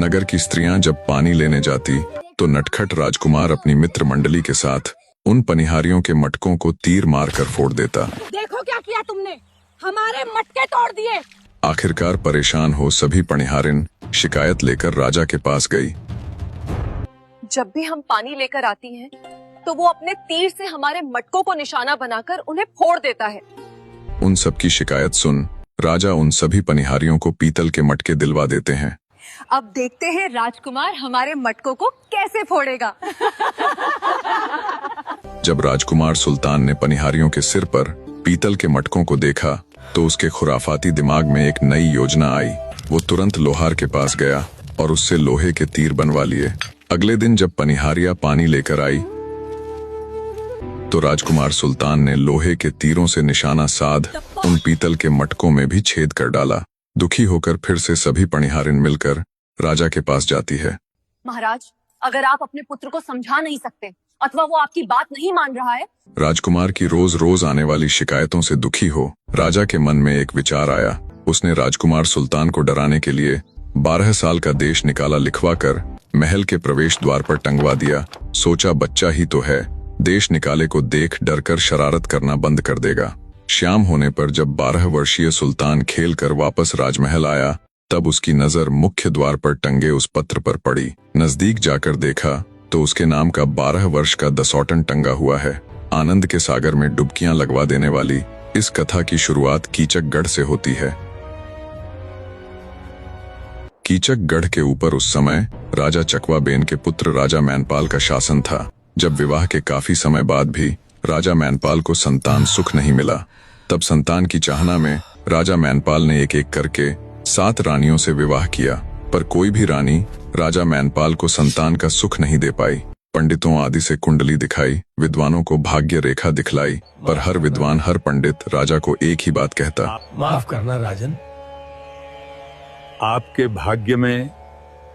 नगर की स्त्रियां जब पानी लेने जाती तो नटखट राजकुमार अपनी मित्र मंडली के साथ उन पनिहारियों के मटकों को तीर मारकर फोड़ देता। देखो क्या किया तुमने, हमारे मटके तोड़ दिए। आखिरकार परेशान हो सभी पनिहारिन शिकायत लेकर राजा के पास गई। जब भी हम पानी लेकर आती हैं, तो वो अपने तीर से हमारे मटकों को निशाना बनाकर उन्हें फोड़ देता है। उन सबकी शिकायत सुन राजा उन सभी पनिहारियों को पीतल के मटके दिलवा देते हैं। अब देखते हैं राजकुमार हमारे मटकों को कैसे फोड़ेगा। जब राजकुमार सुल्तान ने पनिहारियों के सिर पर पीतल के मटकों को देखा तो उसके खुराफाती दिमाग में एक नई योजना आई। वो तुरंत लोहार के पास गया और उससे लोहे के तीर बनवा लिए। अगले दिन जब पनिहारियां पानी लेकर आई तो राजकुमार सुल्तान ने लोहे के तीरों से निशाना साध उन पीतल के मटकों में भी छेद कर डाला। दुखी होकर फिर से सभी पनिहारिन मिलकर राजा के पास जाती है। महाराज, अगर आप अपने पुत्र को समझा नहीं सकते अथवा वो आपकी बात नहीं मान रहा है। राजकुमार की रोज रोज आने वाली शिकायतों से दुखी हो राजा के मन में एक विचार आया। उसने राजकुमार सुल्तान को डराने के लिए 12 साल का देश निकाला लिखवा कर महल के प्रवेश द्वार पर टंगवा दिया। सोचा बच्चा ही तो है, देश निकाले को देख डरकर शरारत करना बंद कर देगा। शाम होने पर जब 12 वर्षीय सुल्तान खेलकर वापस राजमहल आया तब उसकी नजर मुख्य द्वार पर टंगे उस पत्र पर पड़ी। नजदीक जाकर देखा तो उसके नाम का 12 वर्ष का दसौटन टंगा हुआ है। आनंद के सागर में डुबकियां लगवा देने वाली इस कथा की शुरुआत कीचकगढ़ से होती है। कीचकगढ़ के ऊपर उस समय राजा चकवाबेन के पुत्र राजा मैनपाल का शासन था। जब विवाह के काफी समय बाद भी राजा मैनपाल को संतान सुख नहीं मिला, तब संतान की चाहना में राजा मैनपाल ने एक एक करके 7 रानियों से विवाह किया, पर कोई भी रानी राजा मैनपाल को संतान का सुख नहीं दे पाई। पंडितों आदि से कुंडली दिखाई, विद्वानों को भाग्य रेखा दिखलाई, पर हर विद्वान हर पंडित राजा को एक ही बात कहता, माफ करना राजन, आपके भाग्य में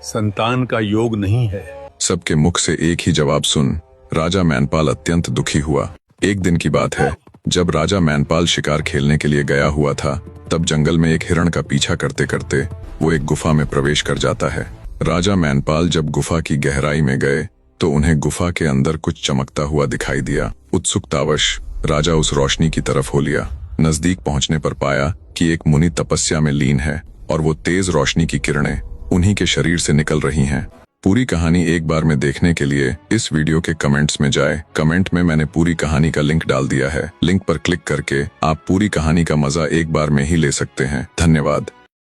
संतान का योग नहीं है। सबके मुख से एक ही जवाब सुन राजा मैनपाल अत्यंत दुखी हुआ। एक दिन की बात है, जब राजा मैनपाल शिकार खेलने के लिए गया हुआ था तब जंगल में एक हिरण का पीछा करते करते वो एक गुफा में प्रवेश कर जाता है। राजा मैनपाल जब गुफा की गहराई में गए तो उन्हें गुफा के अंदर कुछ चमकता हुआ दिखाई दिया। उत्सुकतावश राजा उस रोशनी की तरफ हो लिया। नजदीक पहुंचने पर पाया कि एक मुनि तपस्या में लीन है और वो तेज रोशनी की किरणें उन्हीं के शरीर से निकल रही हैं। पूरी कहानी एक बार में देखने के लिए इस वीडियो के कमेंट्स में जाए। कमेंट में मैंने पूरी कहानी का लिंक डाल दिया है। लिंक पर क्लिक करके आप पूरी कहानी का मजा एक बार में ही ले सकते हैं। धन्यवाद।